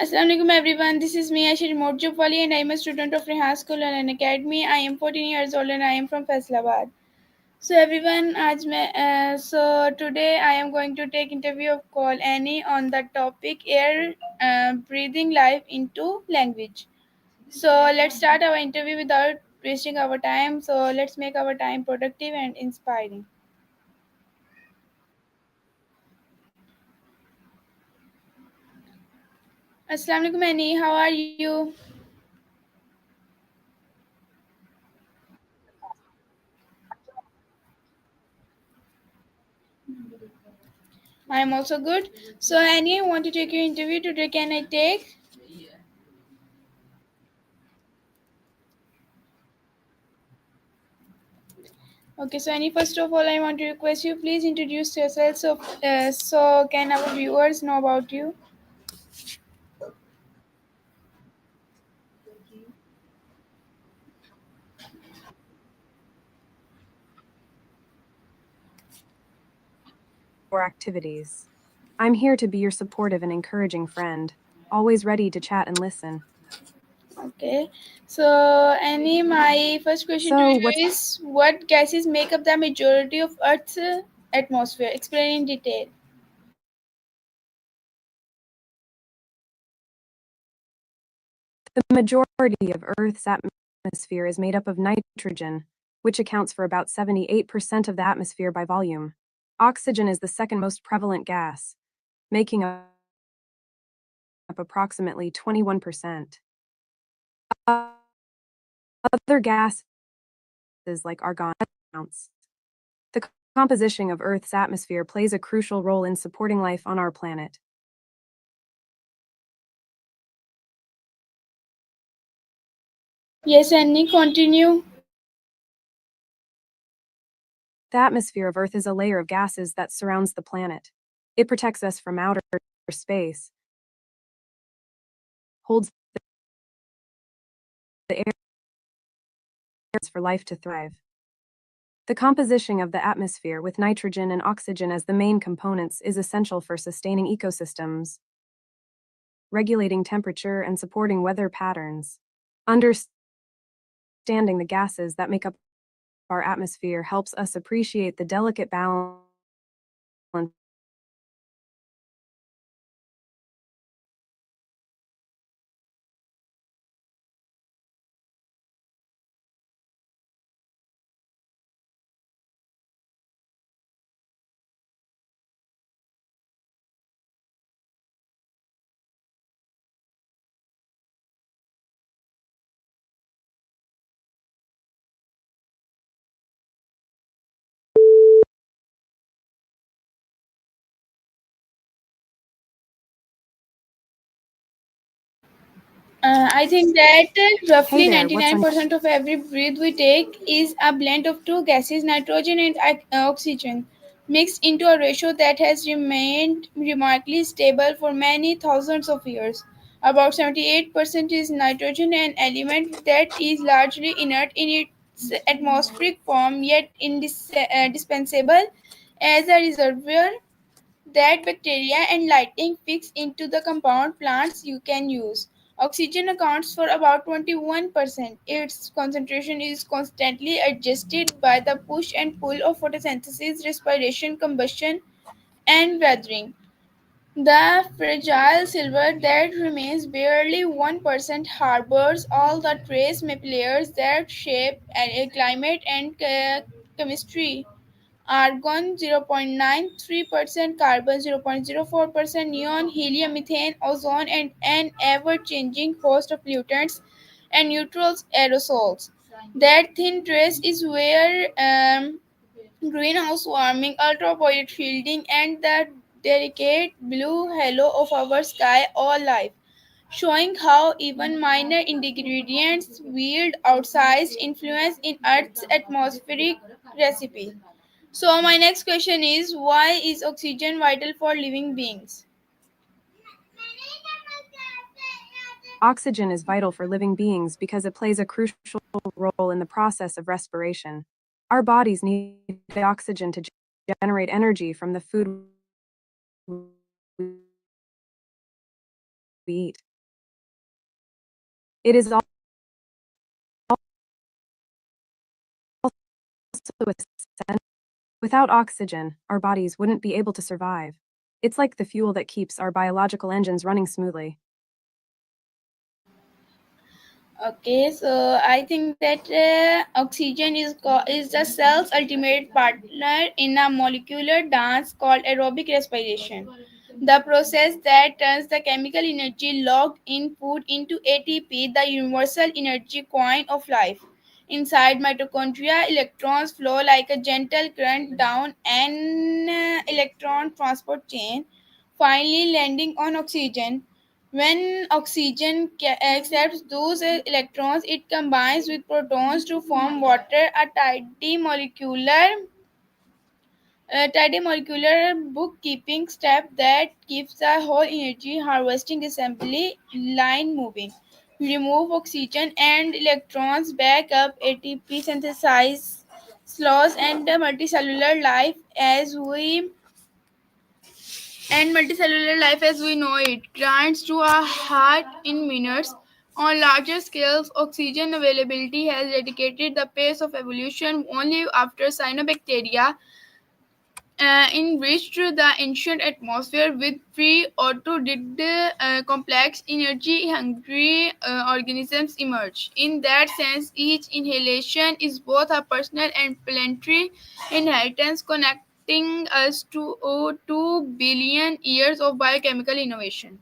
Assalamualaikum everyone. This is me Aisha Morjupali and I am a student of Rehan School and Academy. I am 14 years old and I am from Faisalabad. So everyone, today I am going to take interview of Call Annie on the topic air breathing life into language. So let's start our interview without wasting our time. So let's make our time productive and inspiring. Assalamualaikum Annie. How are you? I am also good. So Annie, I want to take your interview today. Can I take? Okay, so Annie, first of all, I want to request you please introduce yourself so can our viewers know about you. Or activities. I'm here to be your supportive and encouraging friend, always ready to chat and listen. Okay, so Annie, my first question to So, what's you is what gases make up the majority of Earth's atmosphere? Explain in detail. the majority of Earth's atmosphere is made up of nitrogen, which accounts for about 78% of the atmosphere by volume. Oxygen is the second most prevalent gas, making up approximately 21%. Other gases like argon counts. The composition of Earth's atmosphere plays a crucial role in supporting life on our planet. Yes, Annie, continue. The atmosphere of Earth is a layer of gases that surrounds the planet. It protects us from outer space, holds the air for life to thrive. The composition of the atmosphere with nitrogen and oxygen as the main components is essential for sustaining ecosystems, regulating temperature, and supporting weather patterns. Understanding the gases that make up our atmosphere helps us appreciate the delicate balance I think that Hey roughly there, what's on 99% of every breath we take is a blend of two gases, nitrogen and oxygen, mixed into a ratio that has remained remarkably stable for many thousands of years. About 78% is nitrogen, an element that is largely inert in its atmospheric form, yet indispensable as a reservoir that bacteria and lighting fix into the compound plants you can use. Oxygen accounts for about 21%. Its concentration is constantly adjusted by the push and pull of photosynthesis, respiration, combustion, and weathering. The fragile silver that remains barely 1% harbors all the trace layers that shape climate and chemistry. Argon 0.93%, carbon 0.04%, neon, helium, methane, ozone, and an ever changing host of pollutants and neutrals aerosols. That thin trace is where greenhouse warming, ultraviolet shielding, and the delicate blue halo of our sky all life, showing how even minor ingredients wield outsized influence in Earth's atmospheric recipe. So my next question is why is oxygen vital for living beings? Oxygen is vital for living beings because it plays a crucial role in the process of respiration. Our bodies need oxygen to generate energy from the food we eat. It is also essential. Without oxygen, our bodies wouldn't be able to survive. It's like the fuel that keeps our biological engines running smoothly. Okay, so I think that oxygen is the cell's ultimate partner in a molecular dance called aerobic respiration. The process that turns the chemical energy locked in food into ATP, the universal energy coin of life. Inside mitochondria, electrons flow like a gentle current down an electron transport chain, finally landing on oxygen. When oxygen accepts those electrons, it combines with protons to form water, tidy molecular bookkeeping step that keeps the whole energy harvesting assembly line moving. Remove oxygen and electrons, back up ATP synthesis, slows, and the multicellular life as we know it grinds to a halt in minutes. On larger scales, oxygen availability has dedicated the pace of evolution only after cyanobacteria enriched the ancient atmosphere with free auto did complex energy hungry organisms emerge. In that sense, each inhalation is both a personal and planetary inheritance connecting us to 2 billion years of biochemical innovation.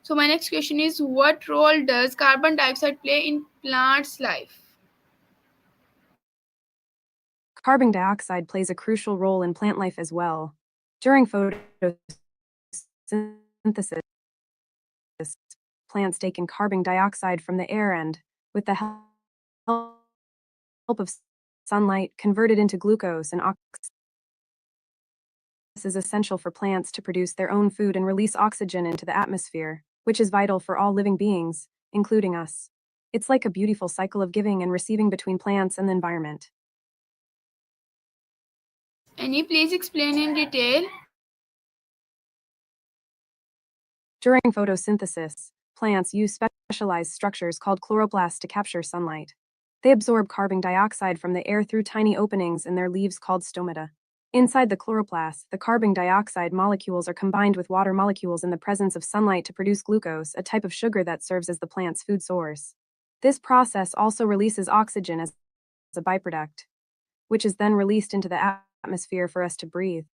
So my next question is, what role does carbon dioxide play in plants life? Carbon dioxide plays a crucial role in plant life as well. During photosynthesis, plants take in carbon dioxide from the air and, with the help of sunlight, convert it into glucose and oxygen. This is essential for plants to produce their own food and release oxygen into the atmosphere, which is vital for all living beings, including us. It's like a beautiful cycle of giving and receiving between plants and the environment. Any please explain in detail? During photosynthesis, plants use specialized structures called chloroplasts to capture sunlight. They absorb carbon dioxide from the air through tiny openings in their leaves called stomata. Inside the chloroplast, the carbon dioxide molecules are combined with water molecules in the presence of sunlight to produce glucose, a type of sugar that serves as the plant's food source. This process also releases oxygen as a byproduct, which is then released into the atmosphere for us to breathe.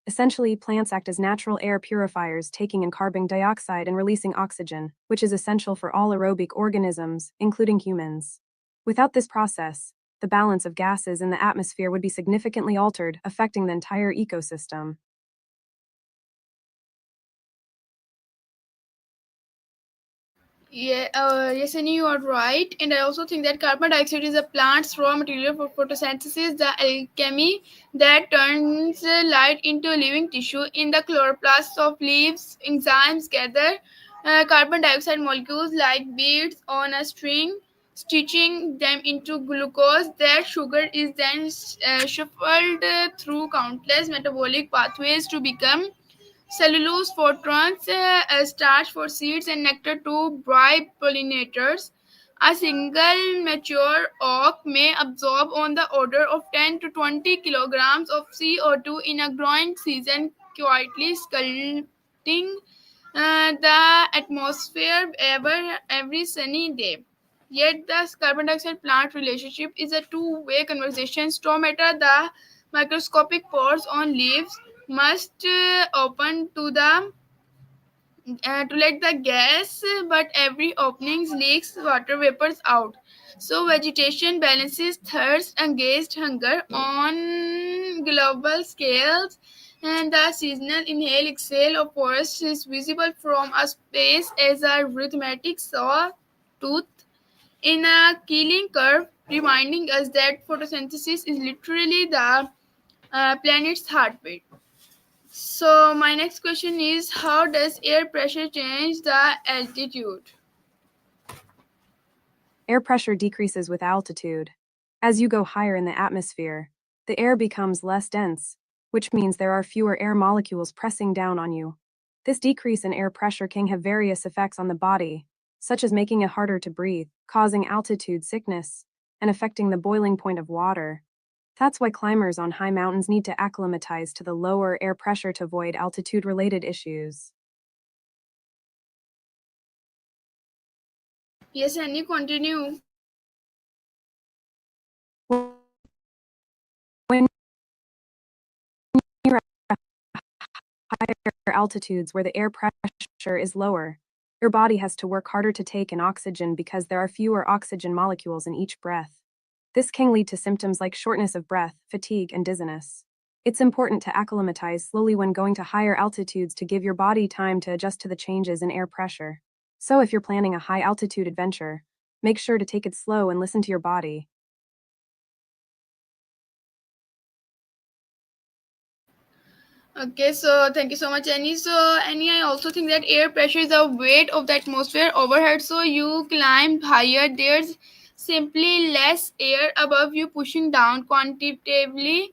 Essentially, plants act as natural air purifiers, taking in carbon dioxide and releasing oxygen, which is essential for all aerobic organisms, including humans. Without this process, the balance of gases in the atmosphere would be significantly altered, affecting the entire ecosystem. Yeah, yes, and you are right. And I also think that carbon dioxide is a plant's raw material for photosynthesis, the alchemy that turns light into living tissue. In the chloroplasts of leaves, enzymes gather carbon dioxide molecules like beads on a string, stitching them into glucose. That sugar is then shuffled through countless metabolic pathways to become cellulose for trunks, starch for seeds, and nectar to bribe pollinators. A single mature oak may absorb on the order of 10 to 20 kilograms of CO2 in a growing season, quietly sculpting the atmosphere every sunny day. Yet the carbon dioxide plant relationship is a two-way conversation. Stomata, the microscopic pores on leaves, must open to let the gas, but every opening leaks water vapors out. So vegetation balances thirst against hunger on global scales, and the seasonal inhale exhale of forests is visible from a space as a rhythmic sawtooth in a killing curve, reminding us that photosynthesis is literally the planet's heartbeat. So my next question is, how does air pressure change the altitude? Air pressure decreases with altitude. As you go higher in the atmosphere, the air becomes less dense, which means there are fewer air molecules pressing down on you. This decrease in air pressure can have various effects on the body. such as making it harder to breathe, causing altitude sickness, and affecting the boiling point of water. That's why climbers on high mountains need to acclimatize to the lower air pressure to avoid altitude-related issues. Yes, and you continue. When you're at higher altitudes where the air pressure is lower, your body has to work harder to take in oxygen because there are fewer oxygen molecules in each breath. This can lead to symptoms like shortness of breath, fatigue, and dizziness. It's important to acclimatize slowly when going to higher altitudes to give your body time to adjust to the changes in air pressure. So, if you're planning a high altitude adventure, make sure to take it slow and listen to your body. Okay, so thank you so much, Annie. So, Annie, I also think that air pressure is the weight of the atmosphere overhead. So, you climb higher, there's simply less air above you pushing down quantitatively.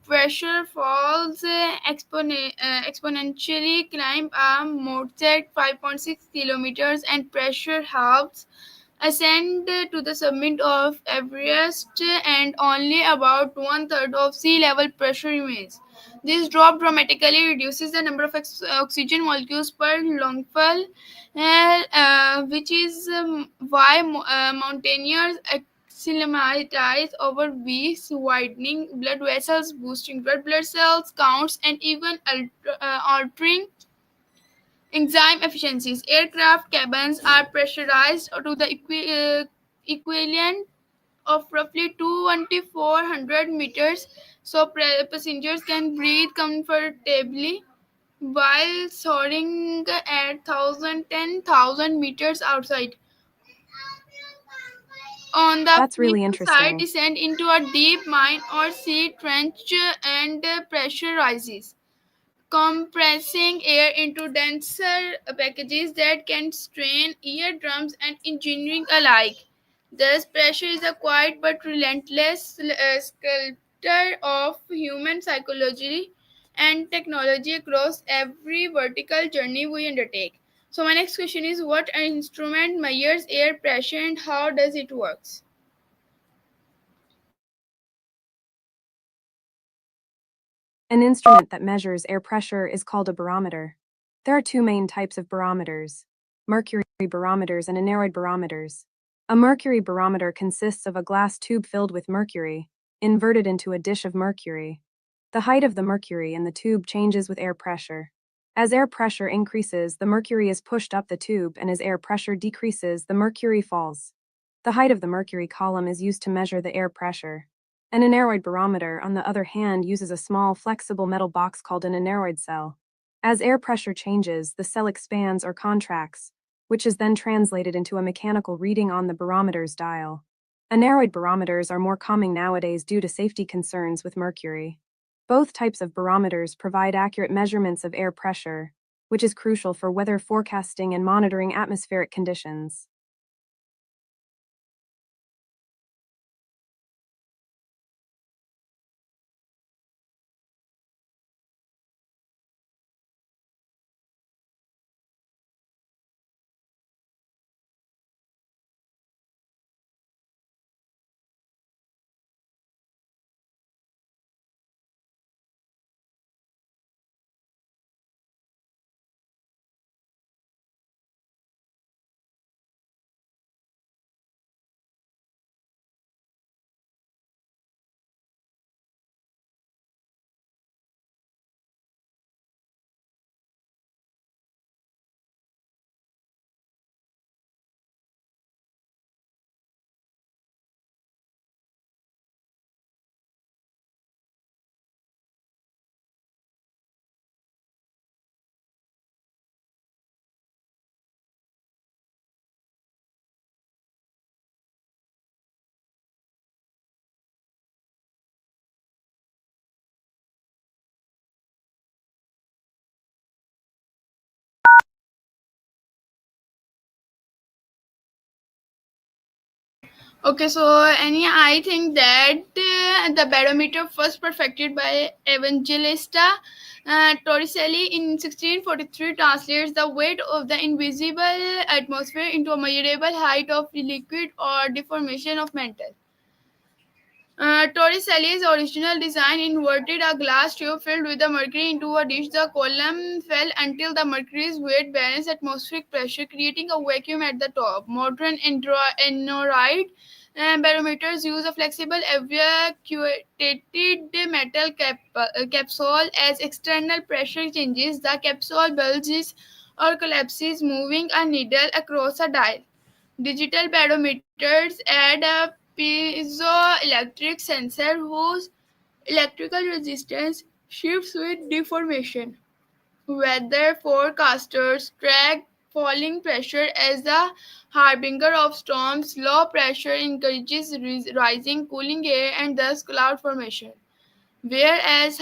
Pressure falls exponentially. Climb a moderate 5.6 kilometers, and pressure halves ascend to the summit of Everest, and only about one third of sea level pressure remains. This drop dramatically reduces the number of oxygen molecules per lungful, which is why mountaineers acclimatize over weeks, widening blood vessels, boosting red blood cells counts, and even altering enzyme efficiencies. Aircraft cabins are pressurized to the equivalent of roughly 2,400 meters, so passengers can breathe comfortably while soaring at 10,000 meters outside. On the That's really pinning side, interesting. descend into a deep mine or sea trench, and pressure rises, compressing air into denser packages that can strain eardrums and engineering alike. Thus, pressure is a quiet but relentless sculptor of human psychology and technology across every vertical journey we undertake. So, my next question is, what instrument measures air pressure and how does it work? An instrument that measures air pressure is called a barometer. There are two main types of barometers: mercury barometers and aneroid barometers. A mercury barometer consists of a glass tube filled with mercury, inverted into a dish of mercury. The height of the mercury in the tube changes with air pressure. As air pressure increases, the mercury is pushed up the tube, and as air pressure decreases, the mercury falls. The height of the mercury column is used to measure the air pressure. An aneroid barometer, on the other hand, uses a small, flexible metal box called an aneroid cell. As air pressure changes, the cell expands or contracts, which is then translated into a mechanical reading on the barometer's dial. Aneroid barometers are more common nowadays due to safety concerns with mercury. Both types of barometers provide accurate measurements of air pressure, which is crucial for weather forecasting and monitoring atmospheric conditions. Okay, so Annie, I think that the barometer first perfected by Evangelista Torricelli in 1643 translates the weight of the invisible atmosphere into a measurable height of liquid or deformation of metal. Torricelli's original design inverted a glass tube filled with the mercury into a dish. The column fell until the mercury's weight balanced atmospheric pressure, creating a vacuum at the top. Modern aneroid barometers use a flexible evacuated metal capsule. As external pressure changes, the capsule bulges or collapses, moving a needle across a dial. Digital barometers add a piezoelectric sensor whose electrical resistance shifts with deformation. Weather forecasters track falling pressure as the harbinger of storms. Low pressure encourages rising cooling air and thus cloud formation, whereas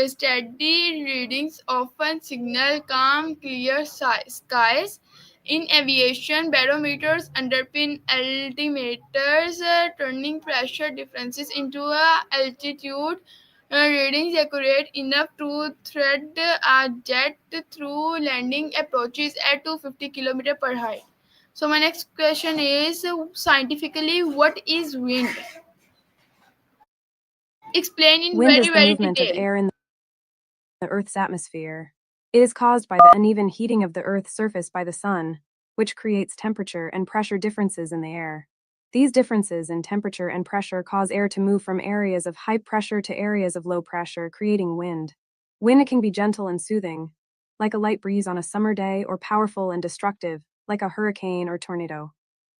steady readings often signal calm, clear skies. In aviation, barometers underpin altimeters, turning pressure differences into altitude readings accurate enough to thread a jet through landing approaches at 250 km per height. So my next question is, scientifically, what is wind? Explain in Wind very is the very movement of detail. air in the Earth's atmosphere. It is caused by the uneven heating of the Earth's surface by the sun, which creates temperature and pressure differences in the air. These differences in temperature and pressure cause air to move from areas of high pressure to areas of low pressure, creating wind. Wind can be gentle and soothing, like a light breeze on a summer day, or powerful and destructive, like a hurricane or tornado.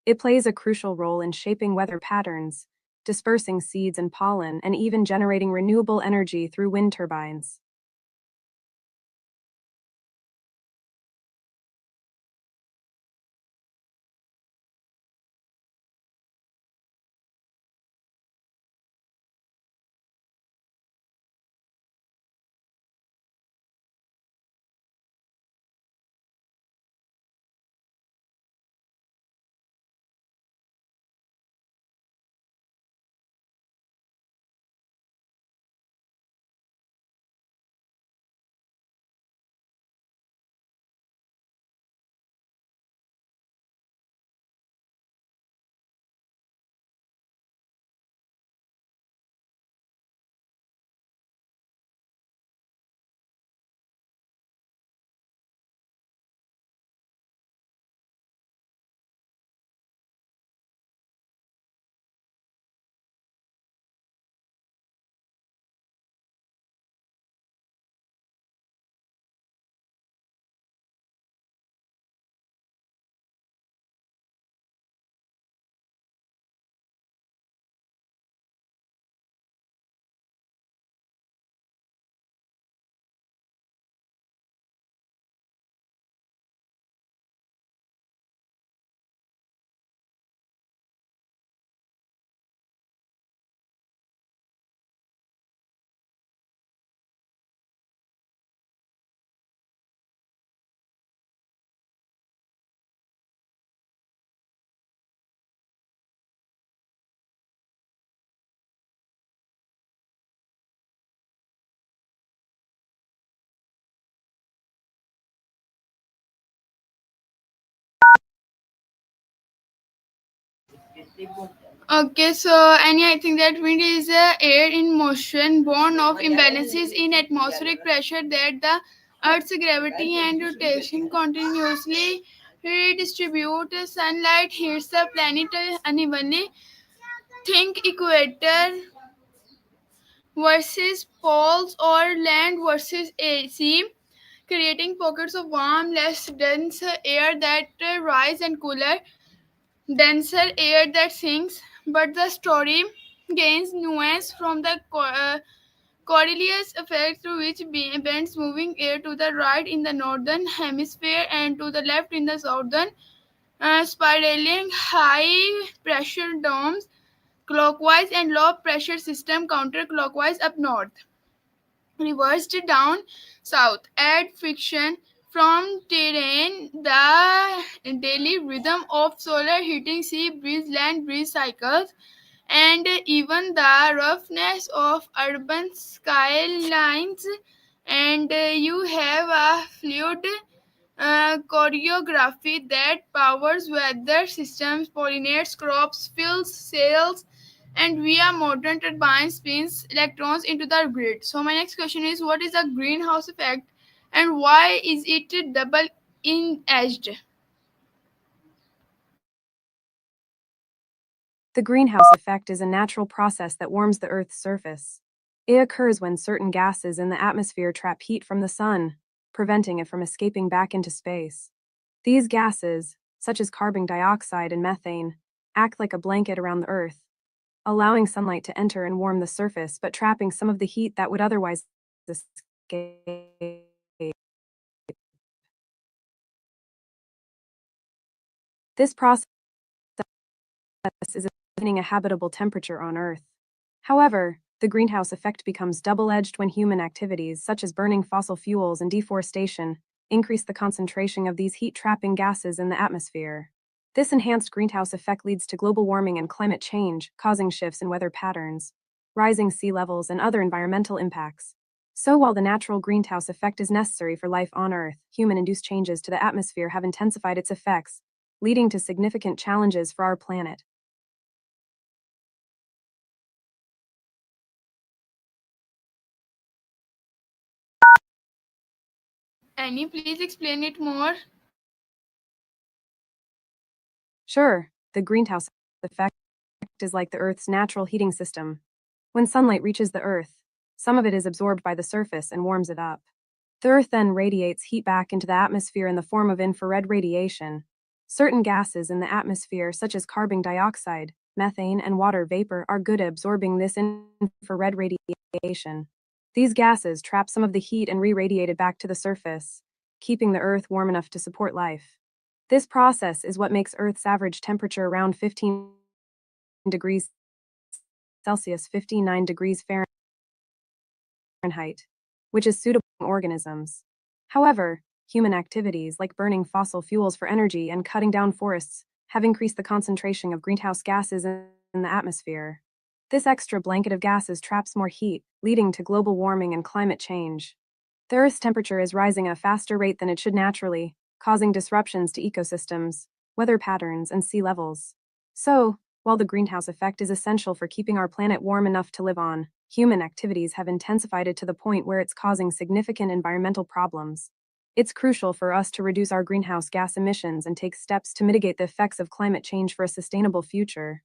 It plays a crucial role in shaping weather patterns, dispersing seeds and pollen, and even generating renewable energy through wind turbines. Okay, so and I think that wind is air in motion, born of imbalances in atmospheric pressure that the Earth's gravity and rotation continuously redistribute. Sunlight hits the planet unevenly. Think equator versus poles or land versus sea, creating pockets of warm, less dense air that rise and cooler, denser air that sinks. But the story gains nuance from the Coriolis effect, through which bends moving air to the right in the northern hemisphere and to the left in the southern, spiraling high pressure domes clockwise and low pressure system counterclockwise up north, reversed down south. Add friction from terrain, the daily rhythm of solar heating, sea breeze, land breeze cycles, and even the roughness of urban skylines. And you have a fluid choreography that powers weather systems, pollinates crops, fills sails, and via modern turbines spins electrons into the grid. So my next question is, what is the greenhouse effect and why is it double edged? The greenhouse effect is a natural process that warms the Earth's surface. It occurs when certain gases in the atmosphere trap heat from the sun, preventing it from escaping back into space. These gases, such as carbon dioxide and methane, act like a blanket around the Earth, allowing sunlight to enter and warm the surface but trapping some of the heat that would otherwise escape. This process is maintaining a habitable temperature on Earth. However, the greenhouse effect becomes double-edged when human activities such as burning fossil fuels and deforestation increase the concentration of these heat-trapping gases in the atmosphere. This enhanced greenhouse effect leads to global warming and climate change, causing shifts in weather patterns, rising sea levels, and other environmental impacts. So while the natural greenhouse effect is necessary for life on Earth, human-induced changes to the atmosphere have intensified its effects, leading to significant challenges for our planet. Annie, please explain it more. Sure, the greenhouse effect is like the Earth's natural heating system. When sunlight reaches the Earth, some of it is absorbed by the surface and warms it up. The Earth then radiates heat back into the atmosphere in the form of infrared radiation. Certain gases in the atmosphere, such as carbon dioxide, methane, and water vapor, are good at absorbing this infrared radiation. These gases trap some of the heat and re-radiate it back to the surface, keeping the Earth warm enough to support life. This process is what makes Earth's average temperature around 15 degrees Celsius, 59 degrees Fahrenheit, which is suitable for organisms. However, human activities like burning fossil fuels for energy and cutting down forests have increased the concentration of greenhouse gases in the atmosphere. This extra blanket of gases traps more heat, leading to global warming and climate change. The Earth's temperature is rising at a faster rate than it should naturally, causing disruptions to ecosystems, weather patterns, and sea levels. So, while the greenhouse effect is essential for keeping our planet warm enough to live on, human activities have intensified it to the point where it's causing significant environmental problems. It's crucial for us to reduce our greenhouse gas emissions and take steps to mitigate the effects of climate change for a sustainable future.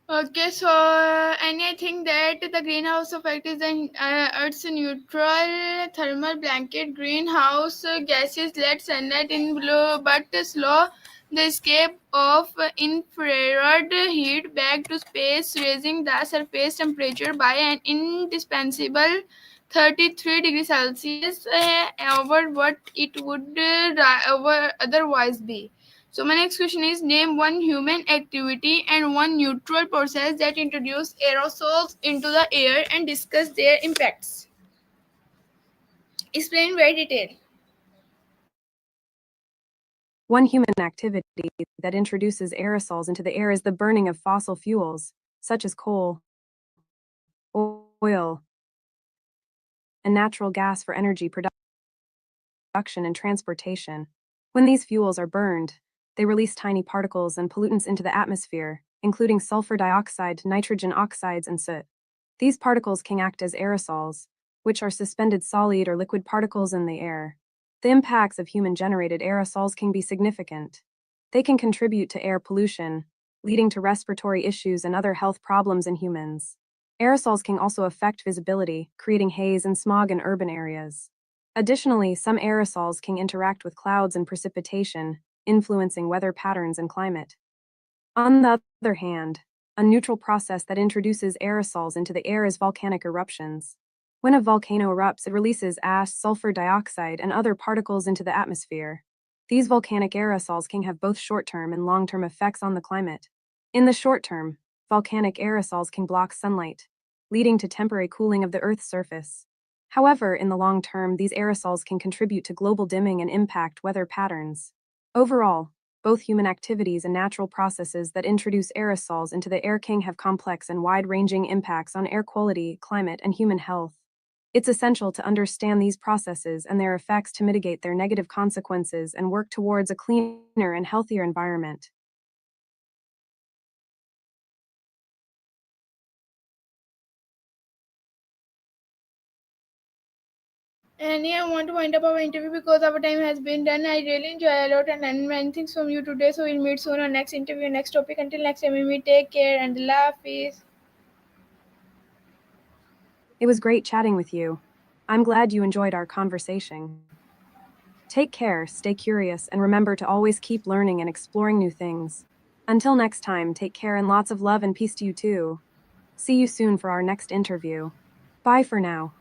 Okay, so and I think that the greenhouse effect is an Earth's neutral thermal blanket. Greenhouse gases let sunlight in below, but slow the escape of infrared heat back to space, raising the surface temperature by an indispensable 33 degrees Celsius over what it would otherwise be. So my next question is, name one human activity and one neutral process that introduce aerosols into the air and discuss their impacts. Explain very detail. One human activity that introduces aerosols into the air is the burning of fossil fuels, such as coal, oil, and natural gas for energy production and transportation. When these fuels are burned, they release tiny particles and pollutants into the atmosphere, including sulfur dioxide, nitrogen oxides, and soot. These particles can act as aerosols, which are suspended solid or liquid particles in the air. The impacts of human-generated aerosols can be significant. They can contribute to air pollution, leading to respiratory issues and other health problems in humans. Aerosols can also affect visibility, creating haze and smog in urban areas. Additionally, some aerosols can interact with clouds and precipitation, influencing weather patterns and climate. On the other hand, a neutral process that introduces aerosols into the air is volcanic eruptions. When a volcano erupts, it releases ash, sulfur dioxide, and other particles into the atmosphere. These volcanic aerosols can have both short-term and long-term effects on the climate. In the short term, volcanic aerosols can block sunlight, leading to temporary cooling of the Earth's surface. However, in the long term, these aerosols can contribute to global dimming and impact weather patterns. Overall, both human activities and natural processes that introduce aerosols into the air king have complex and wide ranging impacts on air quality, climate, and human health. It's essential to understand these processes and their effects to mitigate their negative consequences and work towards a cleaner and healthier environment. And yeah, I want to wind up our interview because our time has been done. I really enjoy a lot and learn many things from you today. So we'll meet soon on next interview, next topic. Until next time, we meet. Take care and laugh. Peace. It was great chatting with you. I'm glad you enjoyed our conversation. Take care, stay curious, and remember to always keep learning and exploring new things. Until next time, take care and lots of love and peace to you too. See you soon for our next interview. Bye for now.